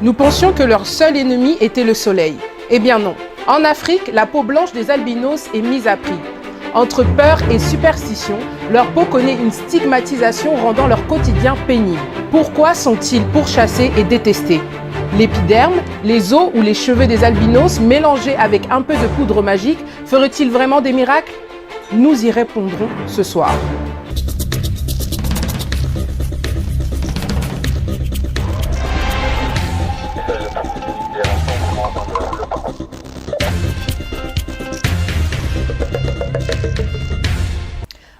Nous pensions que leur seul ennemi était le soleil. Eh bien non. En Afrique, la peau blanche des albinos est mise à prix. Entre peur et superstition, leur peau connaît une stigmatisation rendant leur quotidien pénible. Pourquoi sont-ils pourchassés et détestés? L'épiderme, les os ou les cheveux des albinos mélangés avec un peu de poudre magique feraient-ils vraiment des miracles? Nous y répondrons ce soir.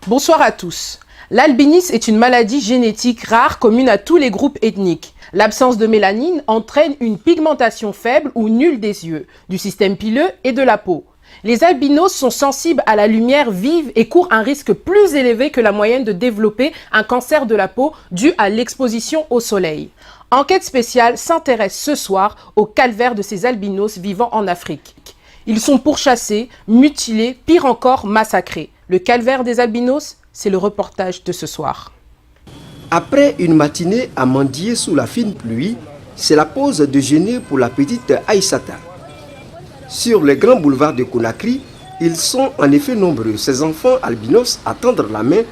Bonsoir à tous. L'albinisme est une maladie génétique rare commune à tous les groupes ethniques. L'absence de mélanine entraîne une pigmentation faible ou nulle des yeux, du système pileux et de la peau. Les albinos sont sensibles à la lumière vive et courent un risque plus élevé que la moyenne de développer un cancer de la peau dû à l'exposition au soleil. Enquête spéciale s'intéresse ce soir au calvaire de ces albinos vivant en Afrique. Ils sont pourchassés, mutilés, pire encore massacrés. Le calvaire des albinos, c'est le reportage de ce soir. Après une matinée à mendier sous la fine pluie, c'est la pause déjeuner pour la petite Aïssata. Sur les grands boulevards de Conakry, ils sont en effet nombreux, ces enfants albinos, à tendre la main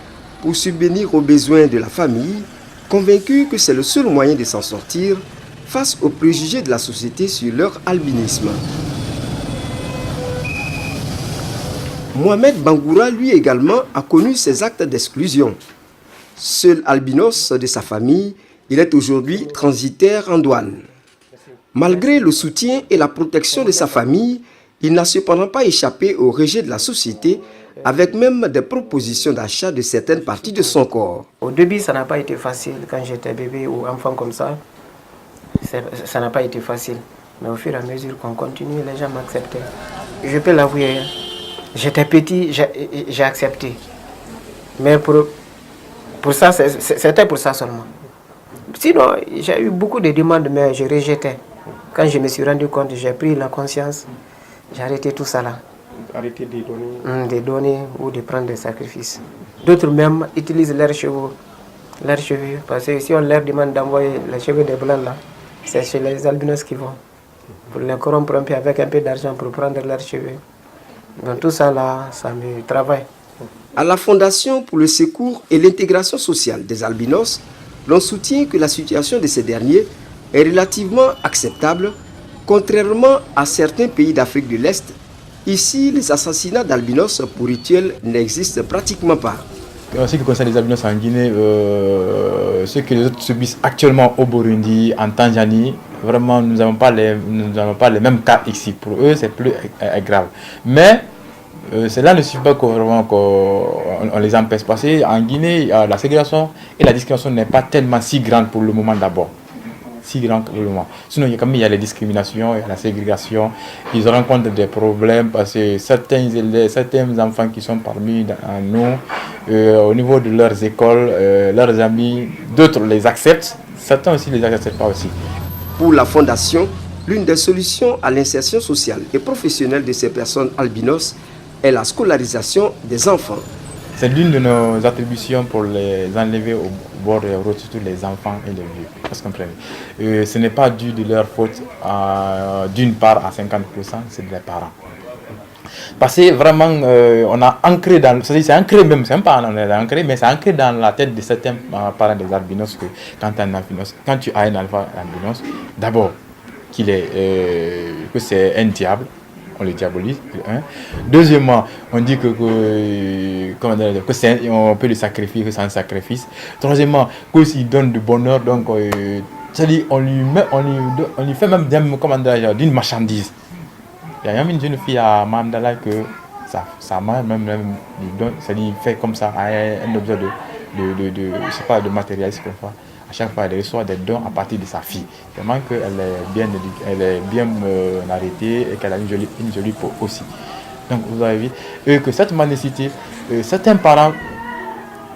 pour subvenir aux besoins de la famille, convaincus que c'est le seul moyen de s'en sortir face aux préjugés de la société sur leur albinisme. Mohamed Bangoura, lui également, a connu ces actes d'exclusion. Seul albinos de sa famille, il est aujourd'hui transitaire en douane. Malgré le soutien et la protection de sa famille, il n'a cependant pas échappé au rejet de la société, avec même des propositions d'achat de certaines parties de son corps. Au début, ça n'a pas été facile quand j'étais bébé ou enfant comme ça. Ça n'a pas été facile. Mais au fur et à mesure qu'on continue, les gens m'acceptaient. Je peux l'avouer. J'étais petit, j'ai accepté. Mais pour ça, c'était pour ça seulement. Sinon, j'ai eu beaucoup de demandes, mais je rejetais. Quand je me suis rendu compte, j'ai pris la conscience, j'ai arrêté tout ça là. Arrêter de donner. De donner ou de prendre des sacrifices. D'autres même utilisent leurs cheveux. Parce que si on leur demande d'envoyer les cheveux des blancs là, c'est chez les albinos qui vont. Pour les corrompre un peu avec un peu d'argent pour prendre leurs cheveux. Donc tout ça là, ça me travaille. À la Fondation pour le secours et l'intégration sociale des albinos, l'on soutient que la situation de ces derniers est relativement acceptable, contrairement à certains pays d'Afrique de l'Est. Ici, les assassinats d'albinos pour rituel n'existent pratiquement pas. En ce qui concerne les albinos en Guinée, ce que les autres subissent actuellement au Burundi, en Tanzanie, vraiment nous n'avons pas les mêmes cas ici. Pour eux, c'est plus grave. Mais cela ne suffit pas qu'on les empêche. Parce qu'en Guinée, la ségrégation et la discrimination n'est pas tellement si grande pour le moment d'abord. Si grand pour le moment. Sinon, il y a les discriminations, il y a la ségrégation. Ils rencontrent des problèmes parce que certains enfants qui sont parmi nous, au niveau de leurs écoles, leurs amis, d'autres les acceptent. Certains aussi ne les acceptent pas aussi. Pour la Fondation, l'une des solutions à l'insertion sociale et professionnelle de ces personnes albinos est la scolarisation des enfants. C'est l'une de nos attributions pour les enlever au bord des routes, surtout les enfants et les vieux. Parce que ce n'est pas dû de leur faute d'une part à 50%, c'est des parents. Parce que vraiment, on a ancré dans, c'est ancré même, c'est pas on est ancré, mais c'est ancré dans la tête de certains parents des albinos que quand tu as un enfant albinos, d'abord que c'est un diable. On le diabolise. Deuxièmement, on dit que on peut le sacrifier, que c'est un sacrifice. Troisièmement, qu'il donne du bonheur, donc c'est-à-dire on lui fait même d'une marchandise. Il y a même une jeune fille à Mandala que sa mère même lui donne, c'est-à-dire fait comme ça un objet je sais pas, de matérialisme comme ça. À chaque fois, elle reçoit des dons à partir de sa fille. Tellement qu'elle est bien arrêtée et qu'elle a une jolie peau aussi. Donc, vous avez vu que cette mendicité, certains parents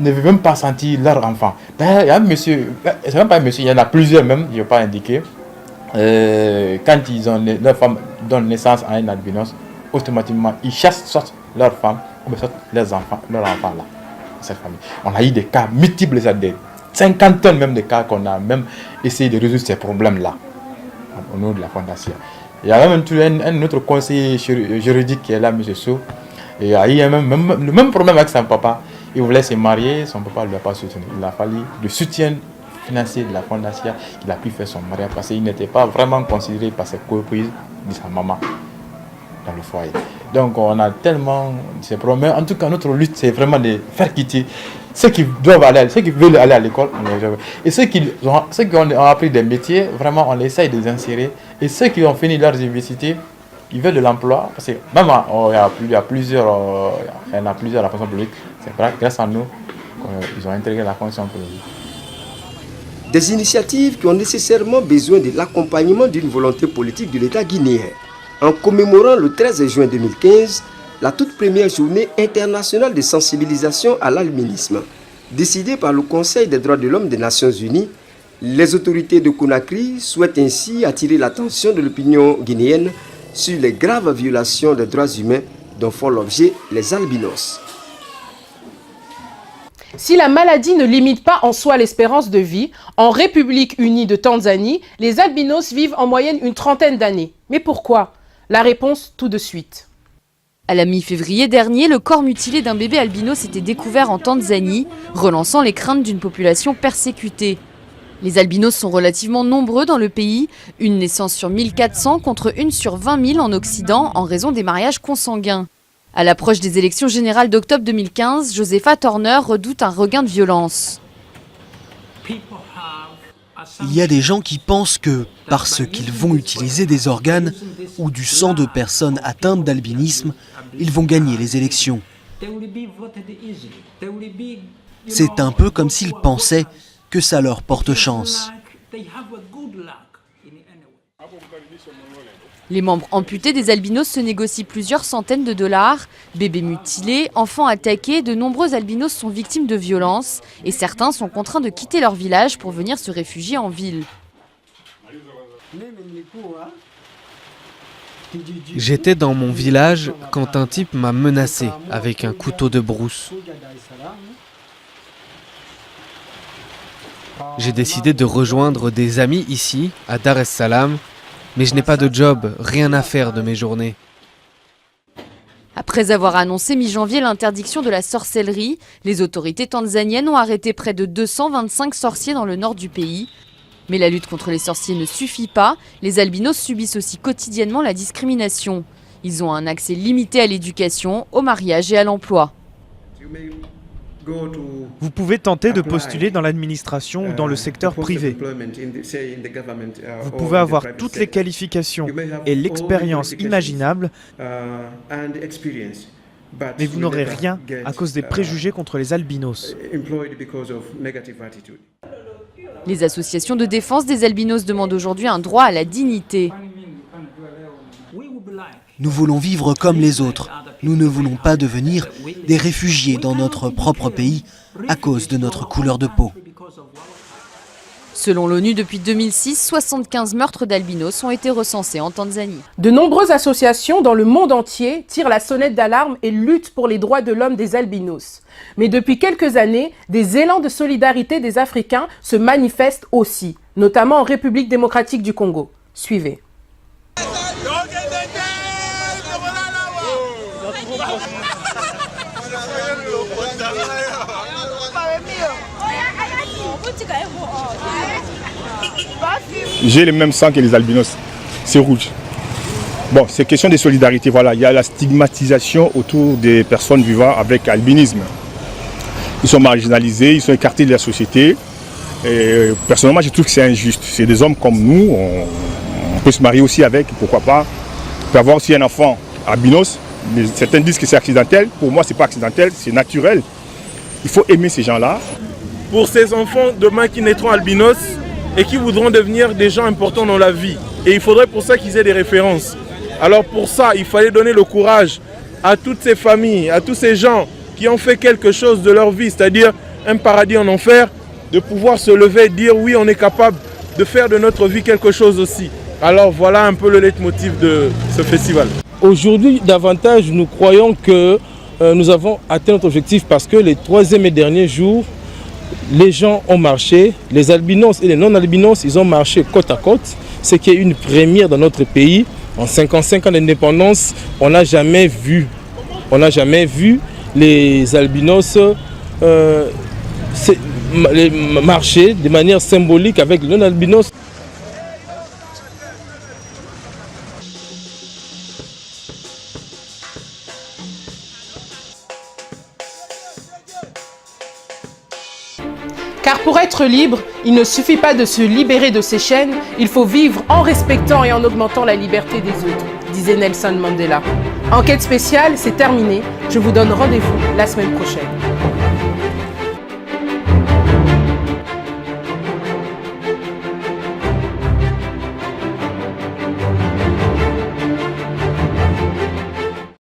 ne veulent même pas sentir leur enfant. Il y a un monsieur, c'est même pas un monsieur, il y en a plusieurs même, je ne vais pas indiquer. quand leur femme donne naissance à un albinos, automatiquement, ils chassent soit leur femme ou soit leur enfant là, cette famille. On a eu des cas multiples, des 50 tonnes même de cas qu'on a même essayé de résoudre ces problèmes-là au nom de la fondation. Il y a même un autre conseiller juridique qui est là, M. Sow. Et il y a eu le même problème avec son papa. Il voulait se marier, son papa ne lui a pas soutenu. Il a fallu le soutien financier de la fondation. Il a pu faire son mariage parce qu'il n'était pas vraiment considéré par ses coprises de sa maman dans le foyer. Donc on a tellement ces problèmes. En tout cas, notre lutte, c'est vraiment de faire quitter ceux qui doivent aller, ceux qui veulent aller à l'école, et ceux qui ont appris des métiers, vraiment on essaye de les insérer. Et ceux qui ont fini leurs universités, ils veulent de l'emploi. Parce que même il y en a plusieurs à la fonction publique. C'est vrai, grâce à nous, ils ont intégré la fonction publique. Des initiatives qui ont nécessairement besoin de l'accompagnement d'une volonté politique de l'État guinéen. En commémorant le 13 juin 2015, la toute première journée internationale de sensibilisation à l'albinisme, décidée par le Conseil des droits de l'homme des Nations Unies, les autorités de Conakry souhaitent ainsi attirer l'attention de l'opinion guinéenne sur les graves violations des droits humains dont font l'objet les albinos. Si la maladie ne limite pas en soi l'espérance de vie, en République unie de Tanzanie, les albinos vivent en moyenne une trentaine d'années. Mais pourquoi? La réponse tout de suite. À la mi-février dernier, le corps mutilé d'un bébé albinos était découvert en Tanzanie, relançant les craintes d'une population persécutée. Les albinos sont relativement nombreux dans le pays, une naissance sur 1400 contre une sur 20 000 en Occident en raison des mariages consanguins. À l'approche des élections générales d'octobre 2015, Josepha Turner redoute un regain de violence. Il y a des gens qui pensent que, parce qu'ils vont utiliser des organes ou du sang de personnes atteintes d'albinisme, ils vont gagner les élections. C'est un peu comme s'ils pensaient que ça leur porte chance. Les membres amputés des albinos se négocient plusieurs centaines de dollars. Bébés mutilés, enfants attaqués, de nombreux albinos sont victimes de violences et certains sont contraints de quitter leur village pour venir se réfugier en ville. J'étais dans mon village quand un type m'a menacé avec un couteau de brousse. J'ai décidé de rejoindre des amis ici, à Dar es Salaam, mais je n'ai pas de job, rien à faire de mes journées. Après avoir annoncé mi-janvier l'interdiction de la sorcellerie, les autorités tanzaniennes ont arrêté près de 225 sorciers dans le nord du pays. Mais la lutte contre les sorciers ne suffit pas, les albinos subissent aussi quotidiennement la discrimination. Ils ont un accès limité à l'éducation, au mariage et à l'emploi. Vous pouvez tenter de postuler dans l'administration ou dans le secteur privé. Vous pouvez avoir toutes les qualifications et l'expérience imaginable, mais vous n'aurez rien à cause des préjugés contre les albinos. Les associations de défense des albinos demandent aujourd'hui un droit à la dignité. Nous voulons vivre comme les autres. Nous ne voulons pas devenir des réfugiés dans notre propre pays à cause de notre couleur de peau. Selon l'ONU, depuis 2006, 75 meurtres d'albinos ont été recensés en Tanzanie. De nombreuses associations dans le monde entier tirent la sonnette d'alarme et luttent pour les droits de l'homme des albinos. Mais depuis quelques années, des élans de solidarité des Africains se manifestent aussi, notamment en République démocratique du Congo. Suivez. J'ai le même sang que les albinos, c'est rouge. Bon, c'est question de solidarité, voilà. Il y a la stigmatisation autour des personnes vivant avec albinisme. Ils sont marginalisés, ils sont écartés de la société. Et personnellement, je trouve que c'est injuste. C'est des hommes comme nous, on peut se marier aussi avec, pourquoi pas. On peut avoir aussi un enfant albinos. Mais certains disent que c'est accidentel. Pour moi, ce n'est pas accidentel, c'est naturel. Il faut aimer ces gens-là. Pour ces enfants demain qui naîtront albinos et qui voudront devenir des gens importants dans la vie. Et il faudrait pour ça qu'ils aient des références. Alors pour ça, il fallait donner le courage à toutes ces familles, à tous ces gens qui ont fait quelque chose de leur vie, c'est-à-dire un paradis en enfer, de pouvoir se lever et dire oui, on est capable de faire de notre vie quelque chose aussi. Alors voilà un peu le leitmotiv de ce festival. Aujourd'hui, davantage, nous croyons que nous avons atteint notre objectif parce que les 3e et derniers jours, les gens ont marché, les albinos et les non-albinos, ils ont marché côte à côte, ce qui est une première dans notre pays. En 55 ans d'indépendance, on n'a jamais vu les albinos marcher de manière symbolique avec les non-albinos. Car pour être libre, il ne suffit pas de se libérer de ses chaînes, il faut vivre en respectant et en augmentant la liberté des autres, disait Nelson Mandela. Enquête spéciale, c'est terminé. Je vous donne rendez-vous la semaine prochaine.